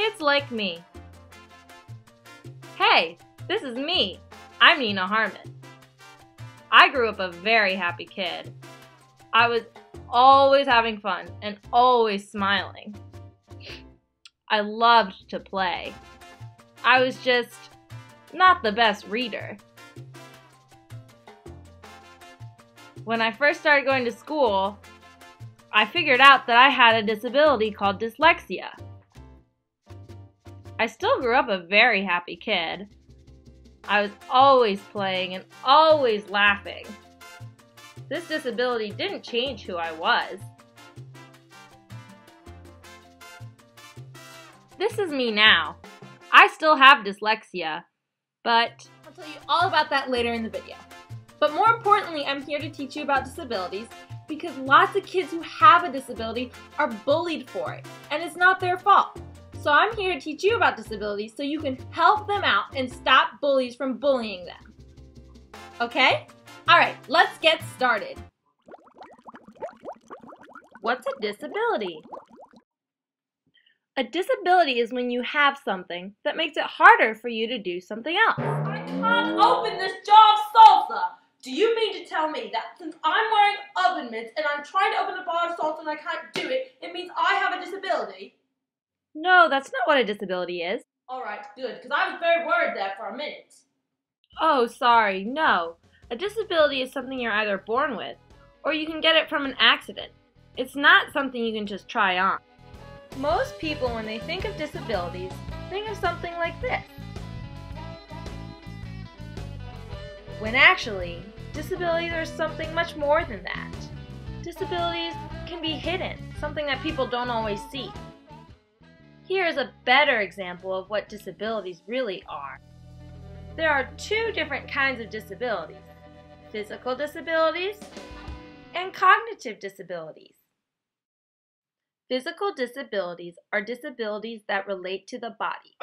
kids like me. Hey, this is me. I'm Nina Harmon. I grew up a very happy kid. I was always having fun and always smiling. I loved to play. I was just not the best reader. When I first started going to school, I figured out that I had a disability called dyslexia. I still grew up a very happy kid. I was always playing and always laughing. This disability didn't change who I was. This is me now. I still have dyslexia, but I'll tell you all about that later in the video. But more importantly, I'm here to teach you about disabilities because lots of kids who have a disability are bullied for it, and it's not their fault. So I'm here to teach you about disabilities so you can help them out and stop bullies from bullying them. Okay? Alright, let's get started. what's a disability? A disability is when you have something that makes it harder for you to do something else. I can't open this jar of salsa. Do you mean to tell me that since I'm wearing oven mitts and I'm trying to open a bar of salsa and I can't do it, it means I have a disability? No, that's not what a disability is. Alright, good, because I was very worried there for a minute. Oh, sorry, no. A disability is something you're either born with, or you can get it from an accident. It's not something you can just try on. Most people, when they think of disabilities, think of something like this. When actually, disabilities are something much more than that. Disabilities can be hidden, something that people don't always see. Here is a better example of what disabilities really are. There are two different kinds of disabilities: physical disabilities and cognitive disabilities. Physical disabilities are disabilities that relate to the body.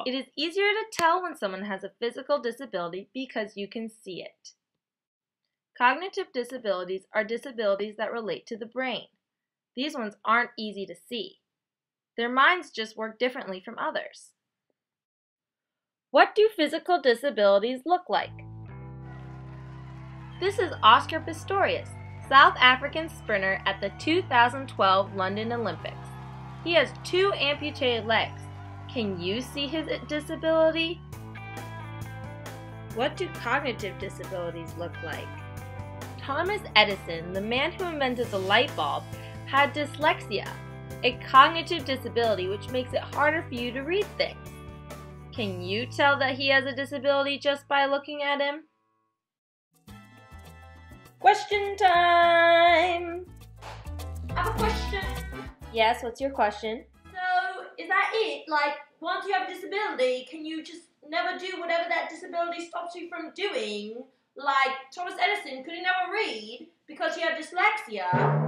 It is easier to tell when someone has a physical disability because you can see it. Cognitive disabilities are disabilities that relate to the brain. These ones aren't easy to see. Their minds just work differently from others. What do physical disabilities look like? This is Oscar Pistorius, South African sprinter at the 2012 London Olympics. He has 2 amputated legs. Can you see his disability? What do cognitive disabilities look like? Thomas Edison, the man who invented the light bulb, had dyslexia, a cognitive disability which makes it harder for you to read things. Can you tell that he has a disability just by looking at him? Question time! I have a question. Yes, what's your question? So, is that it? Like, once you have a disability, can you just never do whatever that disability stops you from doing? Like, Thomas Edison, could he never read because he had dyslexia?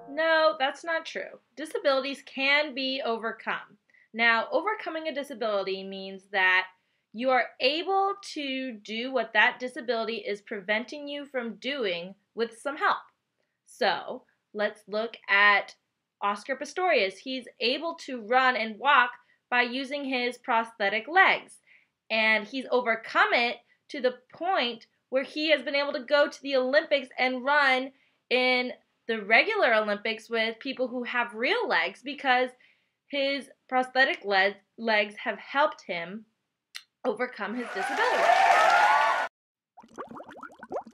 No, that's not true. Disabilities can be overcome. Now, overcoming a disability means that you are able to do what that disability is preventing you from doing with some help. So, let's look at Oscar Pistorius. He's able to run and walk by using his prosthetic legs. And he's overcome it to the point where he has been able to go to the Olympics and run in the regular Olympics with people who have real legs because his prosthetic legs have helped him overcome his disability.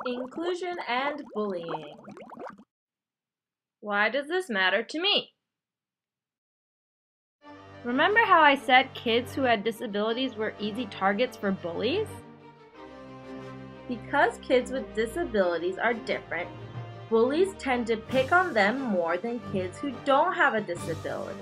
Inclusion and bullying. Why does this matter to me? Remember how I said kids who had disabilities were easy targets for bullies? Because kids with disabilities are different, bullies tend to pick on them more than kids who don't have a disability.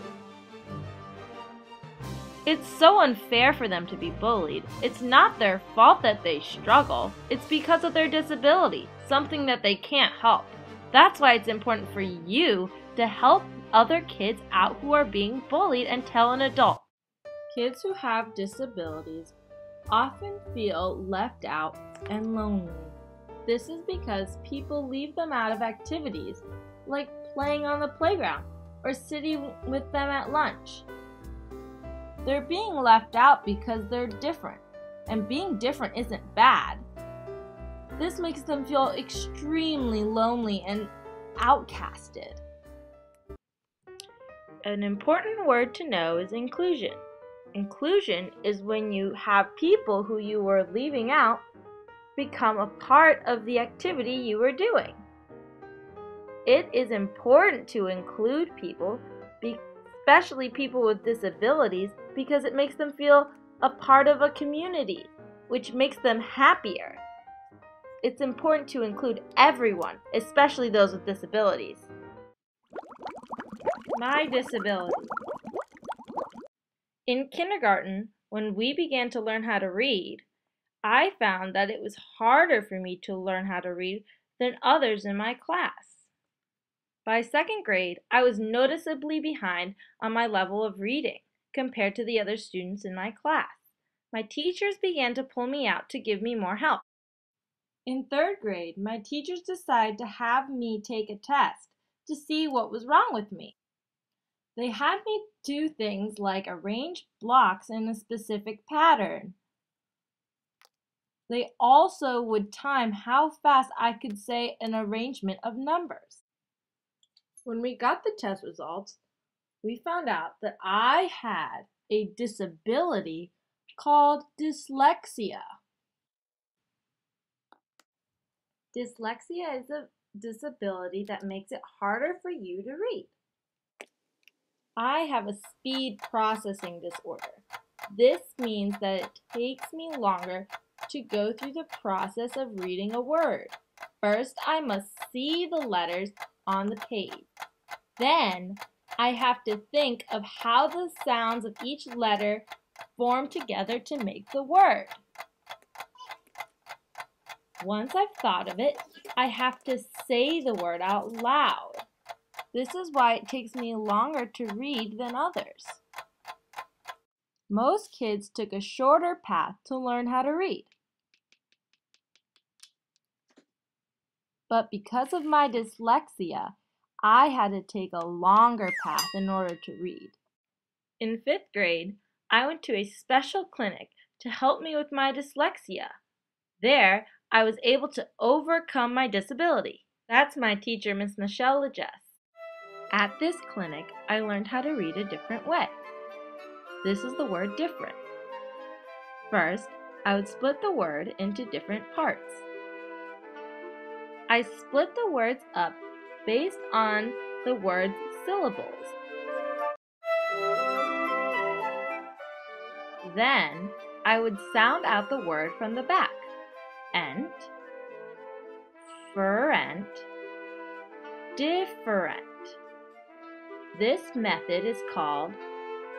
It's so unfair for them to be bullied. It's not their fault that they struggle. It's because of their disability, something that they can't help. That's why it's important for you to help other kids out who are being bullied and tell an adult. Kids who have disabilities often feel left out and lonely. This is because people leave them out of activities like playing on the playground or sitting with them at lunch. They're being left out because they're different, and being different isn't bad. This makes them feel extremely lonely and outcasted. An important word to know is inclusion. Inclusion is when you have people who you were leaving out become a part of the activity you were doing. It is important to include people, especially people with disabilities, because it makes them feel a part of a community, which makes them happier. It's important to include everyone, especially those with disabilities. My disability. In kindergarten, when we began to learn how to read, I found that it was harder for me to learn how to read than others in my class. By second grade, I was noticeably behind on my level of reading compared to the other students in my class. My teachers began to pull me out to give me more help. In third grade, my teachers decided to have me take a test to see what was wrong with me. They had me do things like arrange blocks in a specific pattern. They also would time how fast I could say an arrangement of numbers. When we got the test results, we found out that I had a disability called dyslexia. Dyslexia is a disability that makes it harder for you to read. I have a speed processing disorder. This means that it takes me longer to go through the process of reading a word. First, I must see the letters on the page. Then, I have to think of how the sounds of each letter form together to make the word. Once I've thought of it, I have to say the word out loud. This is why it takes me longer to read than others. Most kids took a shorter path to learn how to read. But because of my dyslexia, I had to take a longer path in order to read. In fifth grade, I went to a special clinic to help me with my dyslexia. There, I was able to overcome my disability. That's my teacher, Miss Michelle Legess. At this clinic, I learned how to read a different way. This is the word different. First, I would split the word into different parts. I split the words up based on the word's syllables. Then, I would sound out the word from the back. Ent, ferent, different. This method is called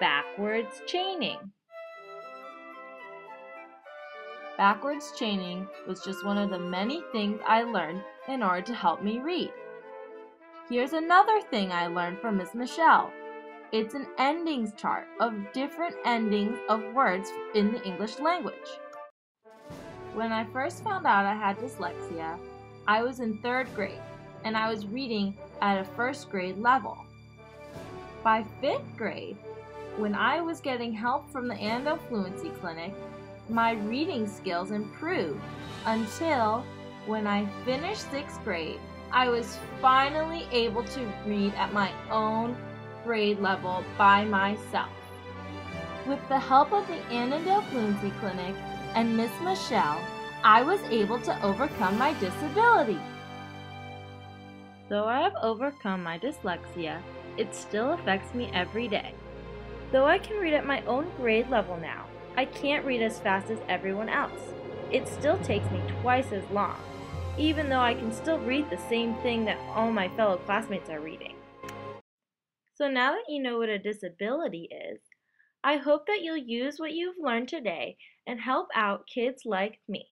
backwards chaining. Backwards chaining was just one of the many things I learned in order to help me read. Here's another thing I learned from Miss Michelle. It's an endings chart of different endings of words in the English language. When I first found out I had dyslexia, I was in third grade and I was reading at a first grade level. By fifth grade, when I was getting help from the Annandale Fluency Clinic, my reading skills improved until when I finished sixth grade, I was finally able to read at my own grade level by myself. With the help of the Annandale Fluency Clinic and Miss Michelle, I was able to overcome my disability. Though I have overcome my dyslexia, it still affects me every day. Though I can read at my own grade level now, I can't read as fast as everyone else. It still takes me twice as long, even though I can still read the same thing that all my fellow classmates are reading. So now that you know what a disability is, I hope that you'll use what you've learned today and help out kids like me.